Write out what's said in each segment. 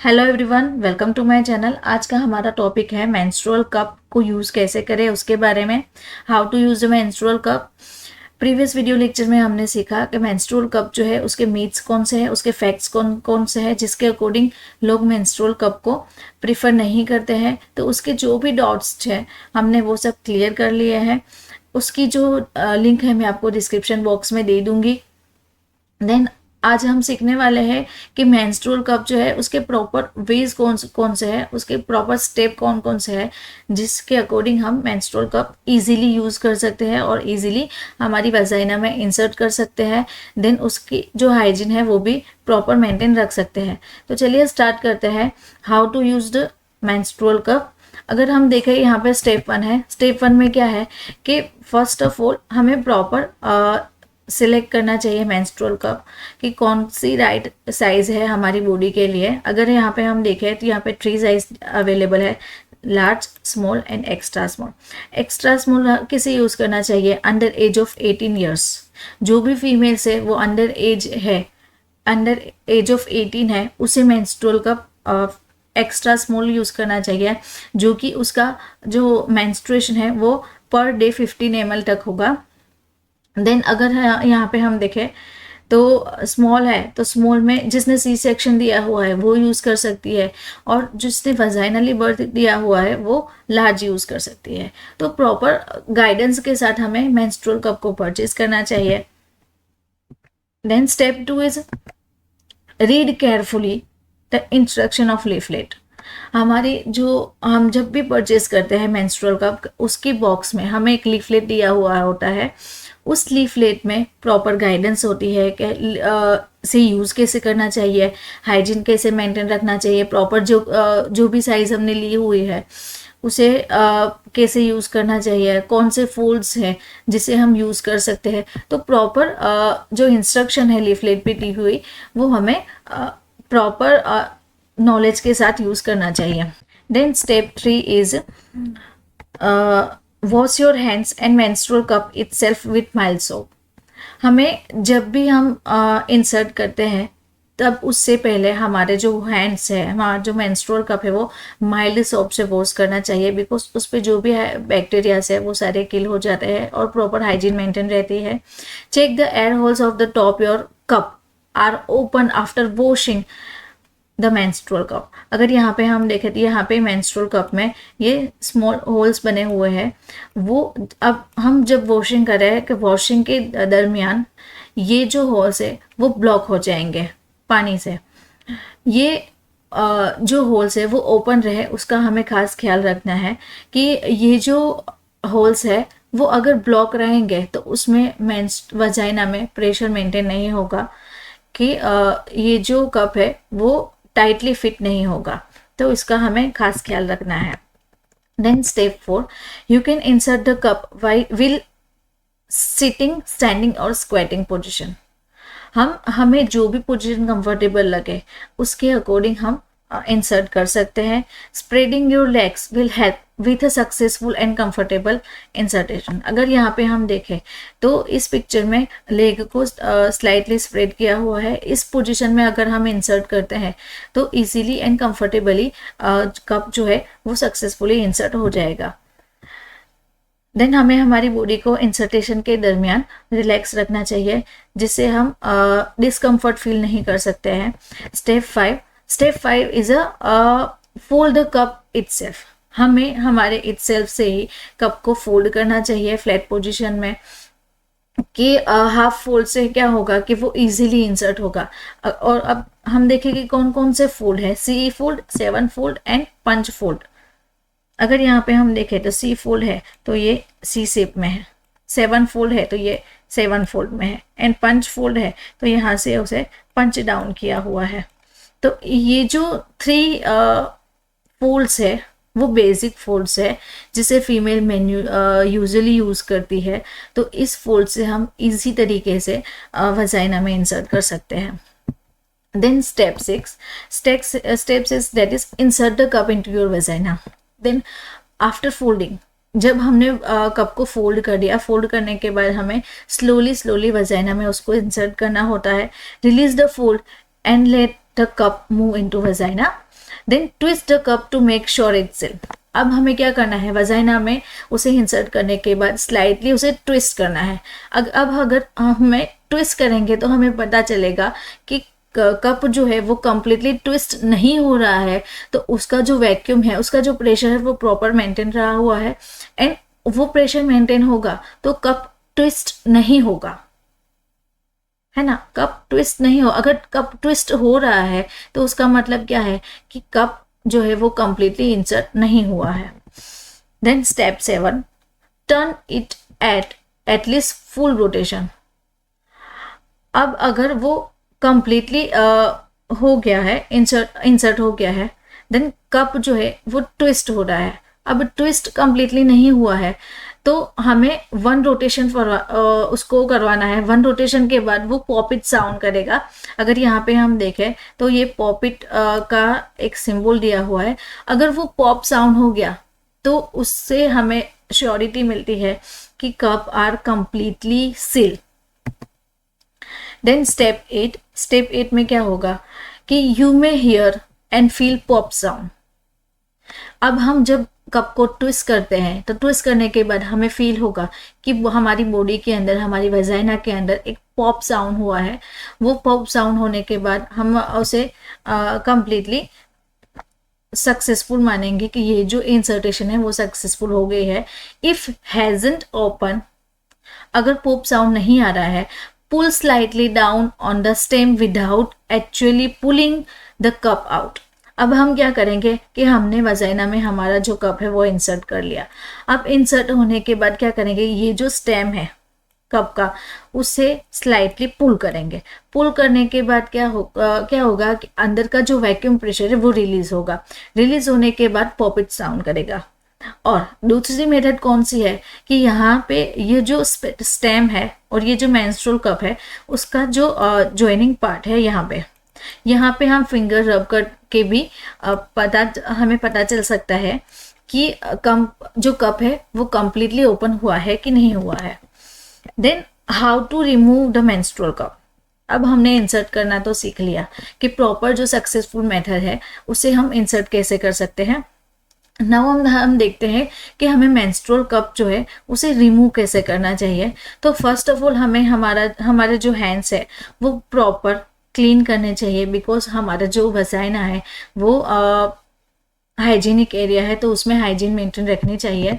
Hello everyone, welcome to my channel. आज का हमारा टॉपिक है मेंस्ट्रुअल कप को यूज़ कैसे करें उसके बारे में। How to use the menstrual cup. Previous video lecture में हमने सीखा कि मेंस्ट्रुअल कप जो है उसके मीथ्स कौन से हैं, उसके फैक्ट्स कौन कौन से हैं जिसके अकॉर्डिंग लोग मेंस्ट्रुअल कप को प्रिफर नहीं करते हैं। तो उसके जो भी डाउट्स हैं हमने वो सब क्लियर कर लिए हैं। उसकी जो लिंक है मैं आपको डिस्क्रिप्शन बॉक्स में दे दूँगी। देन आज हम सीखने वाले हैं कि मेंस्ट्रुअल कप जो है उसके प्रॉपर वेज कौन से है, उसके प्रॉपर स्टेप कौन कौन से है जिसके अकॉर्डिंग हम मेंस्ट्रुअल कप इजीली यूज़ कर सकते हैं और इजीली हमारी वजाइना में इंसर्ट कर सकते हैं। देन उसकी जो हाइजीन है वो भी प्रॉपर मेंटेन रख सकते हैं। तो चलिए स्टार्ट करते हैं how to use the menstrual cup. अगर हम देखें यहाँ पे स्टेप 1 है। स्टेप 1 में क्या है कि फर्स्ट ऑफ ऑल हमें प्रॉपर सिलेक्ट करना चाहिए मेंस्ट्रुअल कप कि कौन सी राइट साइज़ है हमारी बॉडी के लिए। अगर यहाँ पे हम देखें तो यहाँ पे 3 साइज अवेलेबल है, large, small and extra small. Extra small किसे यूज़ करना चाहिए? Under as of 18 years. जो भी फीमेल्स है वो अंडर एज ऑफ 18 है उसे menstrual cup extra small use करना चाहिए, जो कि उसका जो मेंस्ट्रुएशन है वो पर डे 15 ml तक होगा। देन अगर यहाँ पे हम देखें तो स्मॉल है तो स्मॉल में जिसने सी सेक्शन दिया हुआ है वो यूज़ कर सकती है, और जिसने वजाइनली बर्थ दिया हुआ है वो लार्ज यूज़ कर सकती है। तो प्रॉपर गाइडेंस के साथ हमें मेंस्ट्रुअल कप को परचेज करना चाहिए। Then step 2 is read carefully the instruction of leaflet. हम जब भी परचेज करते हैं मेंस्ट्रुअल कप, उसकी बॉक्स में हमें एक लीफलेट दिया हुआ होता है। उस लीफलेट में प्रॉपर गाइडेंस होती है कि से यूज़ कैसे करना चाहिए, हाइजीन कैसे मेंटेन रखना चाहिए, प्रॉपर जो भी साइज़ हमने ली हुई है उसे कैसे यूज़ करना चाहिए, कौन से फोल्ड्स हैं जिसे हम यूज़ कर सकते हैं। तो प्रॉपर जो इंस्ट्रक्शन है लीफलेट पे दी हुई वो हमें प्रॉपर नॉलेज के साथ यूज़ करना चाहिए। Then step 3 is wash your hands and menstrual cup itself with mild soap. हमें जब भी हम इंसर्ट करते हैं तब उससे पहले हमारे जो हैंड्स है, हमारा जो मेंस्ट्रुअल कप है वो माइल्ड सोप से वॉश करना चाहिए, बिकॉज उस पर जो भी है बैक्टीरियाज है वो सारे किल हो जाते हैं और प्रॉपर हाइजीन मेंटेन रहती है। Check the air holes of the top your cup are open after washing the menstrual cup. अगर यहाँ पे हम देखें तो यहाँ पे मेंस्ट्रुअल कप में ये स्मॉल होल्स बने हुए हैं, वो अब हम जब वॉशिंग कर रहे हैं कि वॉशिंग के दरमियान ये जो होल्स है वो ब्लॉक हो जाएंगे पानी से। ये जो होल्स है वो ओपन रहे उसका हमें खास ख्याल रखना है कि ये जो होल्स है वो अगर ब्लॉक रहेंगे तो उसमें वजाइना में प्रेशर मेंटेन नहीं होगा कि ये जो कप है वो टाइटली फिट नहीं होगा। तो इसका हमें खास ख्याल रखना है। Then step 4, you can insert the cup will sitting, standing और स्क्वेटिंग पोजिशन। हमें जो भी पोजीशन कंफर्टेबल लगे उसके अकॉर्डिंग हम इंसर्ट कर सकते हैं। Spreading your legs will help with a successful and comfortable insertion. अगर यहाँ पे हम देखें तो इस पिक्चर में लेग को स्लाइटली स्प्रेड किया हुआ है। इस पोजीशन में अगर हम इंसर्ट करते हैं तो इजीली एंड कंफर्टेबली कप जो है वो सक्सेसफुली इंसर्ट हो जाएगा। देन हमें हमारी बॉडी को इंसर्टेशन के दरमियान रिलैक्स रखना चाहिए जिससे हम डिस्कम्फर्ट फील नहीं कर सकते हैं। Step 5 is fold the cup itself. हमें हमारे इटसेल्फ से ही कप को फोल्ड करना चाहिए फ्लैट पोजीशन में, कि हाफ फोल्ड से क्या होगा कि वो इजीली इंसर्ट होगा। और अब हम देखेंगे कौन कौन से फोल्ड है, C fold, 7 fold and punch fold. अगर यहाँ पे हम देखें तो सी फोल्ड है तो ये सी शेप में है, 7 फोल्ड है तो ये 7 फोल्ड में है, एंड पंच फोल्ड है तो यहाँ से उसे पंच डाउन किया हुआ है। तो ये जो 3 फोल्ड्स है वो बेसिक फोल्ड्स है जिसे फीमेल यूजुअली यूज़ करती है। तो इस फोल्ड से हम इजी तरीके से वजाइना में इंसर्ट कर सकते हैं। Then step 6 that is insert the cup into your vagina. Then after folding, जब हमने कप को फोल्ड कर दिया, फोल्ड करने के बाद हमें स्लोली वजाइना में उसको इंसर्ट करना होता है। Release the fold and let the cup move into vagina. Then twist the cup to make sure it's sealed. अब हमें क्या करना है, वजाइना में उसे इंसर्ट करने के बाद स्लाइटली उसे ट्विस्ट करना है. अब अगर हमें ट्विस्ट करेंगे तो हमें पता चलेगा कि कप जो है वो कम्प्लीटली ट्विस्ट नहीं हो रहा है, तो उसका जो वैक्यूम है, उसका जो प्रेशर है वो प्रॉपर मेंटेन रहा हुआ है, एंड वो प्रेशर मेंटेन होगा तो कप ट्विस्ट नहीं होगा, है ना. कप ट्विस्ट नहीं हो, अगर कप ट्विस्ट हो रहा है तो उसका मतलब क्या है कि कप जो है वो कम्प्लीटली इंसर्ट नहीं हुआ है. Then step 7, turn it at least full rotation. अब अगर वो कम्प्लीटली हो गया है, इंसर्ट हो गया है, देन कप जो है वो ट्विस्ट हो रहा है. अब ट्विस्ट कम्प्लीटली नहीं हुआ है तो हमें 1 रोटेशन उसको करवाना है. 1 रोटेशन के बाद वो पॉपिट साउंड करेगा. अगर यहाँ पे हम देखें तो ये पॉपिट का एक सिंबल दिया हुआ है. अगर वो पॉप साउंड हो गया तो उससे हमें श्योरिटी मिलती है कि cup are completely seal. Then step 8 में क्या होगा कि you may hear and feel pop sound. अब हम जब कप को ट्विस्ट करते हैं तो ट्विस्ट करने के बाद हमें फील होगा कि वो हमारी बॉडी के अंदर, हमारी वजाइना के अंदर एक पॉप साउंड हुआ है. वो पॉप साउंड होने के बाद हम उसे कंप्लीटली सक्सेसफुल मानेंगे कि ये जो इंसर्टेशन है वो सक्सेसफुल हो गई है. इफ हैजंट ओपन, अगर पॉप साउंड नहीं आ रहा है, pull slightly down on the stem without actually pulling the cup out. अब हम क्या करेंगे कि हमने वजाइना में हमारा जो कप है वो इंसर्ट कर लिया. अब इंसर्ट होने के बाद क्या करेंगे, ये जो स्टेम है कप का उसे स्लाइटली पुल करेंगे. पुल करने के बाद क्या होगा कि अंदर का जो वैक्यूम प्रेशर है वो रिलीज होगा. रिलीज होने के बाद पॉपिट साउंड करेगा. और दूसरी मेथड कौन सी है कि यहाँ पे ये जो स्टेम है और ये जो मेंस्ट्रुअल कप है उसका जो जॉइनिंग पार्ट है, यहाँ पे हम फिंगर रब करके भी हमें पता चल सकता है कि जो कप है वो कम्प्लीटली ओपन हुआ है कि नहीं हुआ है. Then how to remove the menstrual cup. अब हमने इंसर्ट करना तो सीख लिया कि प्रॉपर जो सक्सेसफुल मेथड है उसे हम इंसर्ट कैसे कर सकते हैं. नाउ हम देखते हैं कि हमें मेंस्ट्रुअल कप जो है उसे रिमूव कैसे करना चाहिए. तो फर्स्ट ऑफ ऑल हमें हमारे जो हैंड्स है वो प्रॉपर क्लीन करने चाहिए, बिकॉज हमारा जो वजाइना है वो हाइजीनिक एरिया है तो उसमें हाइजीन मेंटेन रखनी चाहिए.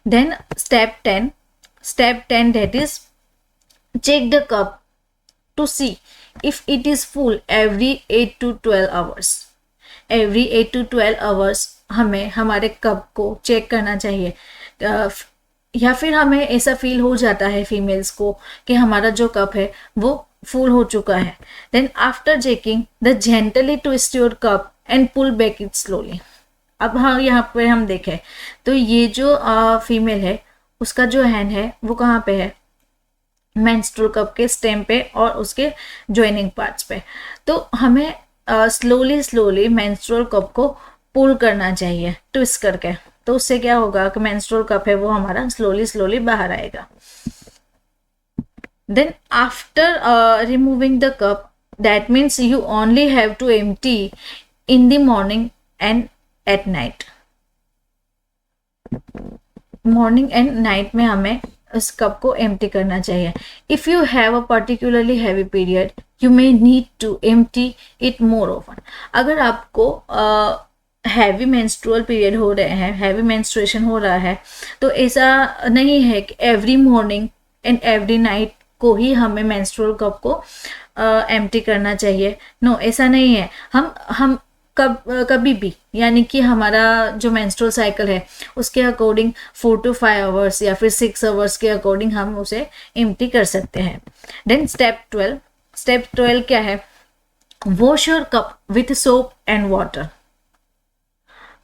Then step 10 that is check the cup to see if it is full every 8 to 12 hours. Every 8 to 12 hours हमें हमारे कप को चेक करना चाहिए. या फिर हमें ऐसा फील हो जाता है फीमेल्स को कि हमारा जो कप है वो फुल हो चुका है. Then after checking the gently twist your cup and pull back it slowly. अब हाँ, यहाँ पे हम देखें तो ये जो फीमेल है उसका जो हैंड है वो कहाँ पे है, मेंस्ट्रुअल कप के स्टेम पे और उसके जॉइनिंग पार्ट्स पे. तो हमें स्लोली मेंस्ट्रुअल कप को पुल करना चाहिए ट्विस्ट करके. तो उससे क्या होगा कि मेंस्ट्रुअल कप है वो हमारा स्लोली बाहर आएगा. Then after removing the cup, that means you only have to empty in the morning and at night. Morning and night में हमें उस कप को empty करना चाहिए. If you have a particularly heavy period, you may need to empty it more often. अगर आपको heavy menstrual period हो रहे हैं, हैवी मेंस्ट्रुएशन हो रहा है, तो ऐसा नहीं है कि every morning and every night को ही हमें मेंस्ट्रुअल कप को एम्प्टी करना चाहिए. नो, ऐसा नहीं है. हम कभी भी, यानी कि हमारा जो मेंस्ट्रुअल साइकिल है उसके अकॉर्डिंग 4 to 5 आवर्स या फिर 6 आवर्स के अकॉर्डिंग हम उसे एम्प्टी कर सकते हैं. देन स्टेप 12 क्या है, wash your cup with soap and water.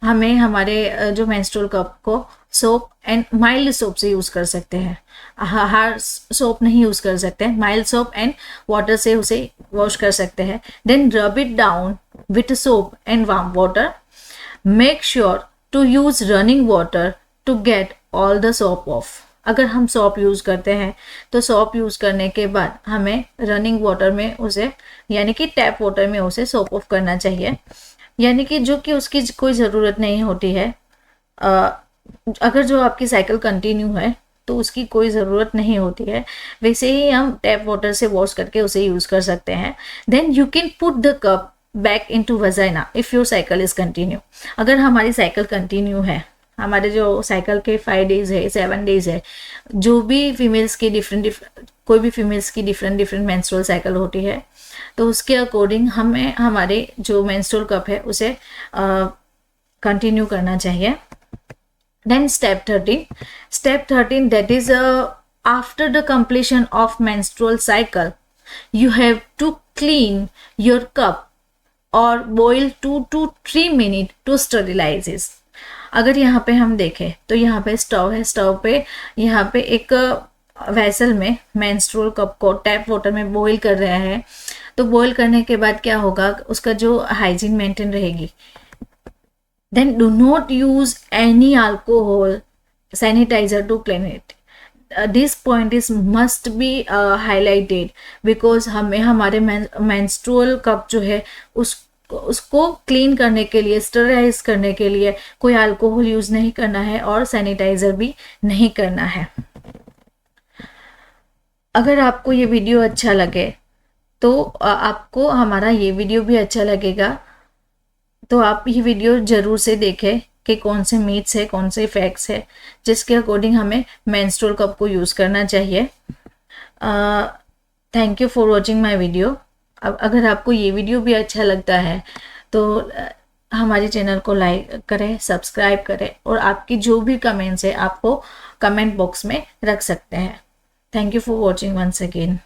हमें हमारे जो मेंस्ट्रुअल कप को सोप एंड माइल्ड सोप से यूज़ कर सकते हैं. हार्ड सोप नहीं यूज़ कर सकते हैं, माइल्ड सोप एंड वाटर से उसे वॉश कर सकते हैं. Then rub it down with soap and warm water. Make sure to use running water to get all the soap off. अगर हम सोप यूज़ करते हैं तो सोप यूज़ करने के बाद हमें रनिंग वाटर में उसे, यानी कि टैप वाटर में उसे सोप ऑफ करना चाहिए, यानी कि जो कि उसकी कोई ज़रूरत नहीं होती है। अगर जो आपकी साइकिल कंटिन्यू है तो उसकी कोई ज़रूरत नहीं होती है, वैसे ही हम टैप वाटर से वॉश करके उसे यूज़ कर सकते हैं। Then you can put the cup back into vagina if your cycle is continue. अगर हमारी साइकिल कंटिन्यू है, हमारे जो साइकिल के 5 डेज है, 7 डेज है, जो भी फीमेल्स की कोई भी फीमेल्स की डिफरेंट मेंस्ट्रुअल साइकिल होती है, तो उसके अकॉर्डिंग हमें हमारे जो मेंस्ट्रुअल कप है उसे कंटिन्यू करना चाहिए। Then step 13, that is after the completion of menstrual cycle, you have to clean your cup or boil 2 to 3 minutes to sterilize it. अगर यहाँ पे हम देखें तो यहाँ पे स्टव है, स्टव पे यहाँ पे एक वेसल में मेंस्ट्रुअल कप को टैप वाटर में बॉईल कर रहे हैं। तो बॉईल करने के बाद क्या होगा, उसका जो हाइजीन मेंटेन रहेगी। Then do not use any alcohol sanitizer to clean it. This point is must be highlighted because हमें हमारे menstrual cup जो है उसको क्लीन करने के लिए, स्टरलाइज करने के लिए कोई अल्कोहल यूज़ नहीं करना है और सैनिटाइज़र भी नहीं करना है। अगर आपको ये वीडियो अच्छा लगे तो आपको हमारा ये वीडियो भी अच्छा लगेगा, तो आप ये वीडियो ज़रूर से देखें कि कौन से मीथ्स है, कौन से फैक्ट्स है जिसके अकॉर्डिंग हमें मेंस्ट्रुअल कप को यूज़ करना चाहिए। Thank you for watching my video. अब अगर आपको ये वीडियो भी अच्छा लगता है तो हमारे चैनल को लाइक करें, सब्सक्राइब करें और आपकी जो भी कमेंट्स है आपको कमेंट बॉक्स में रख सकते हैं। Thank you for watching once again.